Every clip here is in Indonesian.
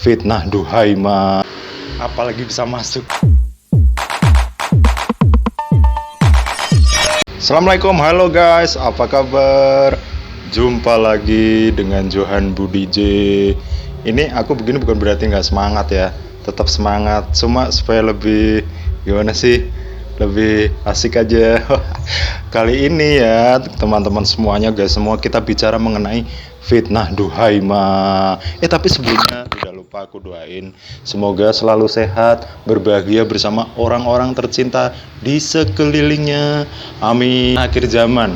fitnah Duhaima. Apalagi bisa masuk. Assalamualaikum, halo guys, apa kabar? Jumpa lagi dengan Johan Budi J. Ini aku begini bukan berarti nggak semangat ya, tetap semangat, cuma supaya lebih gimana sih, lebih asik aja. Kali ini ya teman-teman semuanya guys, semua kita bicara mengenai fitnah Duhaima. Tapi sebelumnya tidak lupa aku doain semoga selalu sehat, berbahagia bersama orang-orang tercinta di sekelilingnya. Amin. Akhir zaman,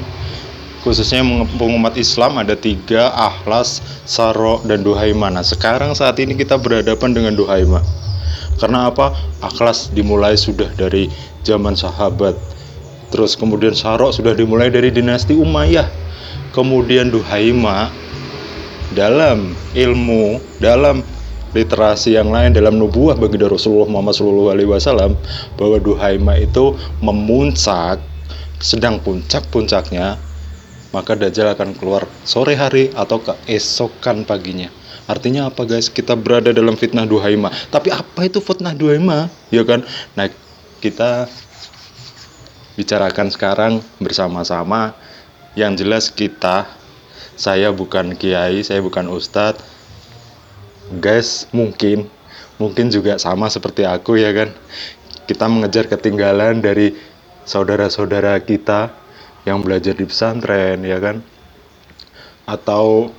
khususnya mengepung umat Islam, ada 3: Akhlas, Saro, dan Duhaima. Nah sekarang saat ini kita berhadapan dengan Duhaima. Karena apa? Akhlas dimulai sudah dari zaman sahabat, terus kemudian Saro sudah dimulai dari dinasti Umayyah, kemudian Duhaima dalam ilmu, dalam literasi yang lain, dalam nubuah bagi Rasulullah Muhammad SAW, bahwa Duhaima itu memuncak, sedang puncak-puncaknya, maka Dajjal akan keluar sore hari atau keesokan paginya. Artinya apa guys? Kita berada dalam fitnah Duhaima. Tapi apa itu fitnah Duhaima? Ya kan? Nah, kita bicarakan sekarang bersama-sama. Yang jelas saya bukan kiai, saya bukan ustadz. Guys, mungkin juga sama seperti aku ya kan. Kita mengejar ketinggalan dari saudara-saudara kita yang belajar di pesantren ya kan, atau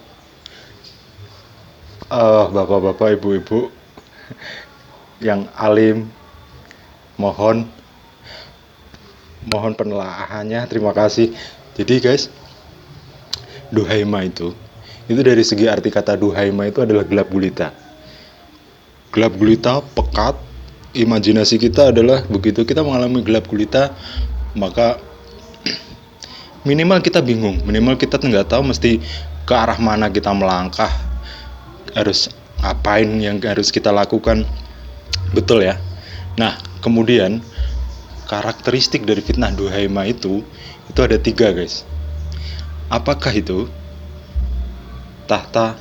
bapak-bapak, ibu-ibu yang alim. Mohon penelaahannya, terima kasih. Jadi guys, Duhaima itu dari segi arti kata Duhaima itu adalah gelap gulita. Gelap gulita, pekat. Imajinasi kita adalah begitu kita mengalami gelap gulita, maka minimal kita bingung, minimal kita nggak tahu mesti ke arah mana kita melangkah, harus ngapain yang harus kita lakukan. Betul ya. Nah kemudian karakteristik dari fitnah Duhaima itu ada 3 guys. Apakah itu? Tahta,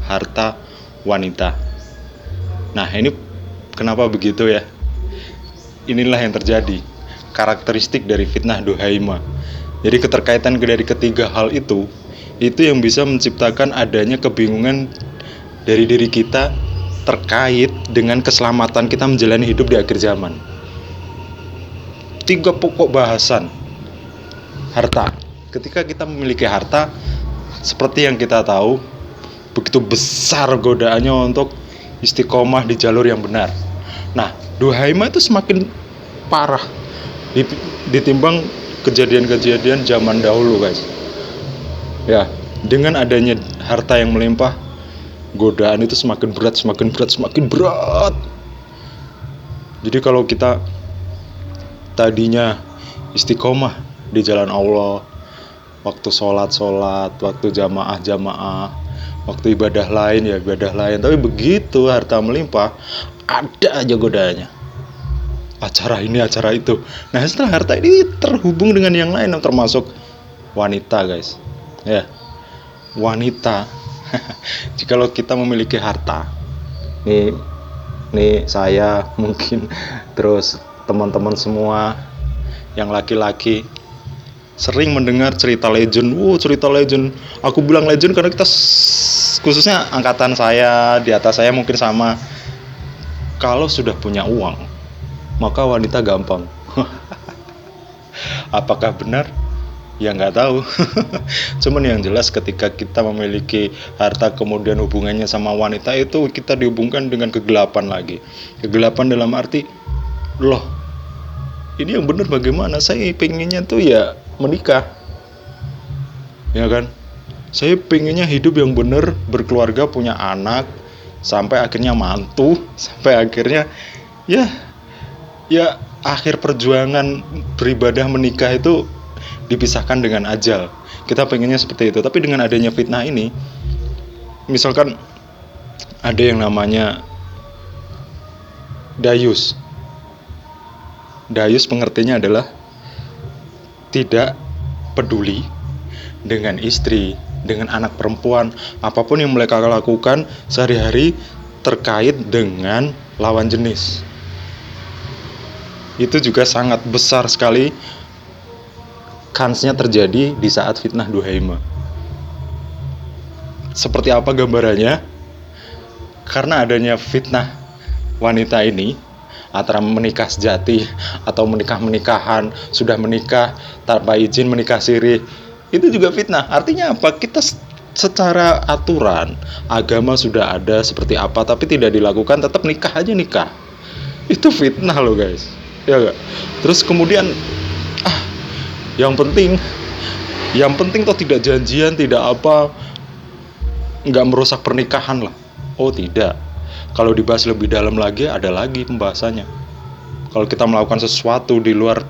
harta, wanita. Nah ini kenapa begitu ya? Inilah yang terjadi, karakteristik dari fitnah Duhaima. Jadi keterkaitan dari ketiga hal itu yang bisa menciptakan adanya kebingungan dari diri kita terkait dengan keselamatan kita menjalani hidup di akhir zaman. 3 pokok bahasan. Harta. Ketika kita memiliki harta, seperti yang kita tahu, begitu besar godaannya untuk istiqomah di jalur yang benar. Nah, Duhaima itu semakin parah ditimbang kejadian-kejadian zaman dahulu guys. Ya, dengan adanya harta yang melimpah, godaan itu semakin berat. Jadi kalau kita tadinya istiqomah di jalan Allah, waktu sholat, waktu jamaah, waktu ibadah lain, tapi begitu harta melimpah, ada aja godaannya, acara ini, acara itu. Nah setelah harta ini terhubung dengan yang lain, termasuk wanita guys. Ya, wanita. Jikalau kita memiliki harta, nih saya mungkin, terus teman-teman semua yang laki-laki sering mendengar cerita legend. Cerita legend. Aku bilang legend karena kita khususnya angkatan saya, di atas saya mungkin sama. Kalau sudah punya uang, maka wanita gampang. Apakah benar? Ya nggak tahu. Cuman yang jelas ketika kita memiliki harta, kemudian hubungannya sama wanita itu kita dihubungkan dengan kegelapan lagi. Kegelapan dalam arti, loh, ini yang benar bagaimana? Saya pengennya tuh ya menikah, ya kan? Saya pengennya hidup yang benar, berkeluarga, punya anak, sampai akhirnya mantu, sampai akhirnya ya akhir perjuangan beribadah menikah itu dipisahkan dengan ajal. Kita pengennya seperti itu. Tapi dengan adanya fitnah ini, misalkan ada yang namanya dayus. Dayus pengertiannya adalah tidak peduli dengan istri, dengan anak perempuan, apapun yang mereka lakukan sehari-hari terkait dengan lawan jenis. Itu juga sangat besar sekali kansnya terjadi di saat fitnah duhaima. Seperti apa gambarannya? Karena adanya fitnah wanita ini, antara menikah sejati atau menikah-menikahan, sudah menikah tanpa izin, menikah siri, itu juga fitnah. Artinya apa? Kita secara aturan agama sudah ada seperti apa, tapi tidak dilakukan, tetap nikah aja nikah. Itu fitnah loh guys, ya gak? Terus kemudian yang penting toh tidak janjian, tidak apa, nggak merusak pernikahan lah. Oh tidak, kalau dibahas lebih dalam lagi, ada lagi pembahasannya. Kalau kita melakukan sesuatu di luar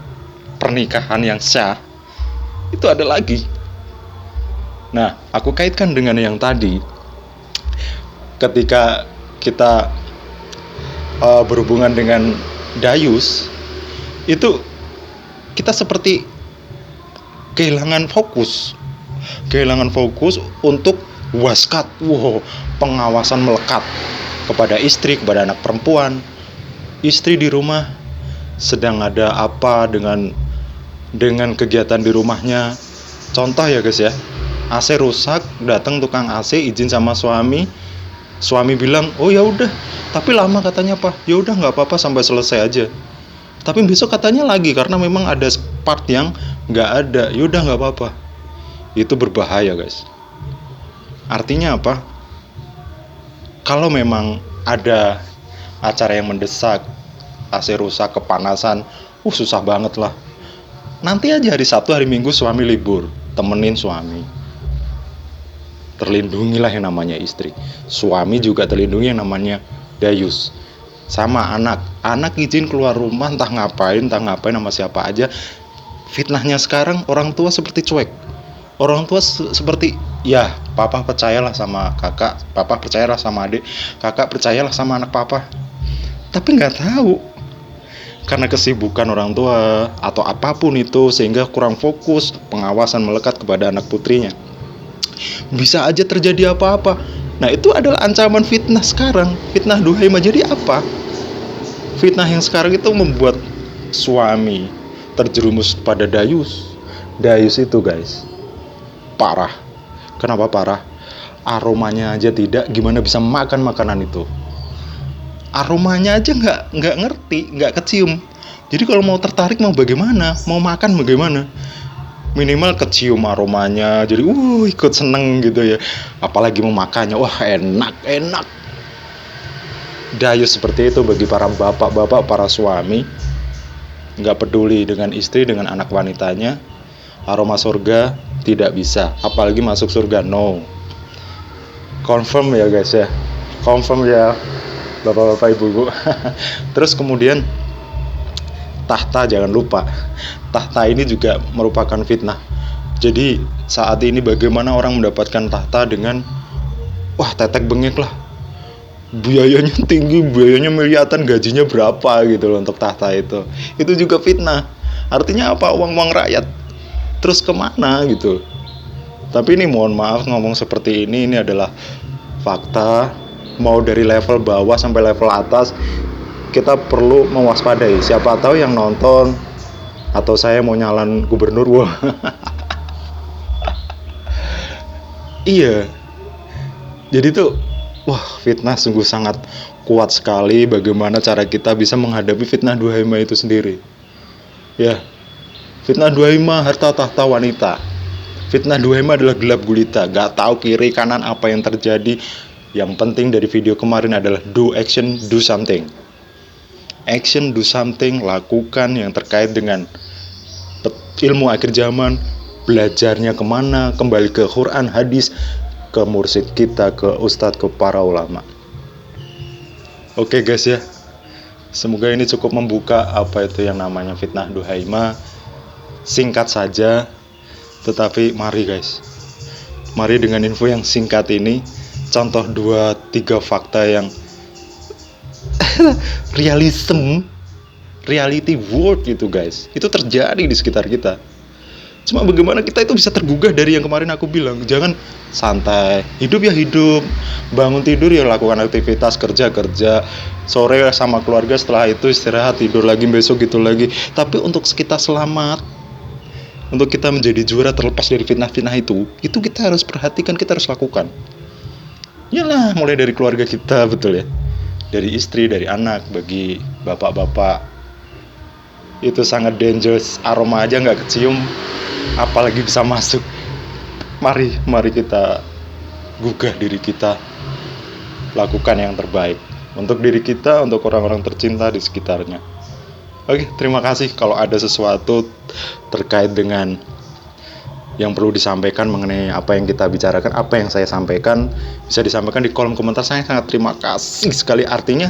pernikahan yang sah, itu ada lagi. Nah, aku kaitkan dengan yang tadi. Ketika kita berhubungan dengan dayus, itu kita seperti kehilangan fokus untuk waskat, pengawasan melekat kepada istri, kepada anak perempuan. Istri di rumah sedang ada apa dengan kegiatan di rumahnya. Contoh ya guys ya, AC rusak, datang tukang AC, izin sama suami bilang, oh ya udah, tapi lama katanya Pak. Ya udah nggak apa-apa sampai selesai aja. Tapi besok katanya lagi karena memang ada part yang nggak ada. Ya udah nggak apa-apa. Itu berbahaya guys. Artinya apa? Kalau memang ada acara yang mendesak, AC rusak, kepanasan, susah banget lah. Nanti aja hari Sabtu, hari Minggu suami libur, temenin suami. Terlindungilah yang namanya istri. Suami juga terlindungi yang namanya dayus. Sama anak izin keluar rumah entah ngapain sama siapa aja. Fitnahnya sekarang orang tua seperti cuek. Orang tua seperti, ya papa percayalah sama kakak, papa percayalah sama adik, kakak percayalah sama anak papa. Tapi nggak tahu, karena kesibukan orang tua atau apapun itu, sehingga kurang fokus, pengawasan melekat kepada anak putrinya. Bisa aja terjadi apa-apa. Nah itu adalah ancaman fitnah sekarang, fitnah duhaima. Jadi apa? Fitnah yang sekarang itu membuat suami terjerumus pada dayus. Dayus itu guys, parah. Kenapa parah? Aromanya aja tidak, gimana bisa makan makanan itu? Aromanya aja nggak ngerti, nggak kecium. Jadi kalau mau tertarik mau bagaimana? Mau makan bagaimana? Minimal kecium aromanya, jadi ikut seneng gitu ya. Apalagi mau makannya, wah enak. Dayus seperti itu bagi para bapak-bapak, para suami. Nggak peduli dengan istri, dengan anak wanitanya. Aroma surga tidak bisa, apalagi masuk surga, no. Confirm ya guys ya, confirm ya bapak-bapak, ibu-ibu. Terus kemudian tahta, jangan lupa, tahta ini juga merupakan fitnah. Jadi saat ini bagaimana orang mendapatkan tahta dengan tetek bengek lah, biayanya tinggi, biayanya miliaran, gajinya berapa gitu loh untuk tahta itu juga fitnah. Artinya apa? Uang rakyat terus kemana gitu. Tapi ini mohon maaf ngomong seperti ini adalah fakta. Mau dari level bawah sampai level atas, kita perlu mewaspadai. Siapa tahu yang nonton atau saya mau nyalan gubernur, iya. Jadi tuh fitnah sungguh sangat kuat sekali. Bagaimana cara kita bisa menghadapi fitnah duhaima itu sendiri? Ya, fitnah duhaima harta tahta wanita. Fitnah duhaima adalah gelap gulita, gak tahu kiri kanan apa yang terjadi. Yang penting dari video kemarin adalah do action, do something. Action, do something, lakukan yang terkait dengan ilmu akhir zaman. Belajarnya kemana? Kembali ke Quran, hadis, ke mursyid kita, ke ustadz, ke para ulama. Oke guys ya, semoga ini cukup membuka apa itu yang namanya fitnah duhaima. Singkat saja, tetapi mari guys, mari dengan info yang singkat ini, contoh 2-3 fakta yang reality world gitu guys, itu terjadi di sekitar kita. Cuma bagaimana kita itu bisa tergugah dari yang kemarin aku bilang, jangan santai, hidup ya hidup, bangun tidur ya lakukan aktivitas, kerja, sore sama keluarga, setelah itu istirahat, tidur lagi, besok gitu lagi. Tapi untuk kita selamat, untuk kita menjadi juara terlepas dari fitnah-fitnah itu kita harus perhatikan, kita harus lakukan. Yalah, mulai dari keluarga kita, betul ya, dari istri, dari anak. Bagi bapak-bapak itu sangat dangerous, aroma aja nggak kecium apalagi bisa masuk. Mari kita gugah diri kita, lakukan yang terbaik untuk diri kita, untuk orang-orang tercinta di sekitarnya. Oke, terima kasih. Kalau ada sesuatu terkait dengan yang perlu disampaikan mengenai apa yang kita bicarakan, apa yang saya sampaikan, bisa disampaikan di kolom komentar. Saya sangat terima kasih sekali. Artinya,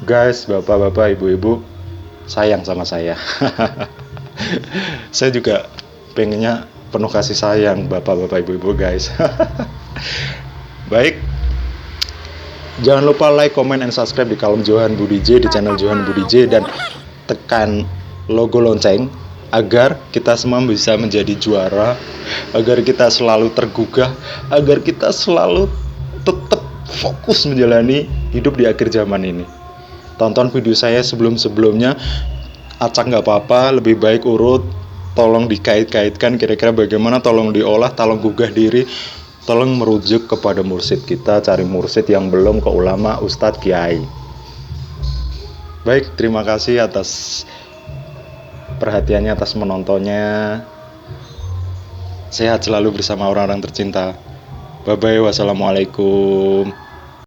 guys, bapak-bapak, ibu-ibu, sayang sama saya. Saya juga pengennya penuh kasih sayang bapak-bapak, ibu-ibu, guys. Baik, jangan lupa like, comment, and subscribe di kolom Johan Budi J, di channel Johan Budi J, dan tekan logo lonceng agar kita semua bisa menjadi juara, agar kita selalu tergugah, agar kita selalu tetap fokus menjalani hidup di akhir zaman ini. Tonton video saya sebelum-sebelumnya, acak nggak apa-apa, lebih baik urut, tolong dikait-kaitkan kira-kira bagaimana, tolong diolah, tolong gugah diri, tolong merujuk kepada mursyid kita, cari mursyid yang belum ke ulama, ustadz, kiai. Baik, terima kasih atas perhatiannya, atas menontonnya. Sehat selalu bersama orang-orang tercinta. Bye-bye, wassalamualaikum.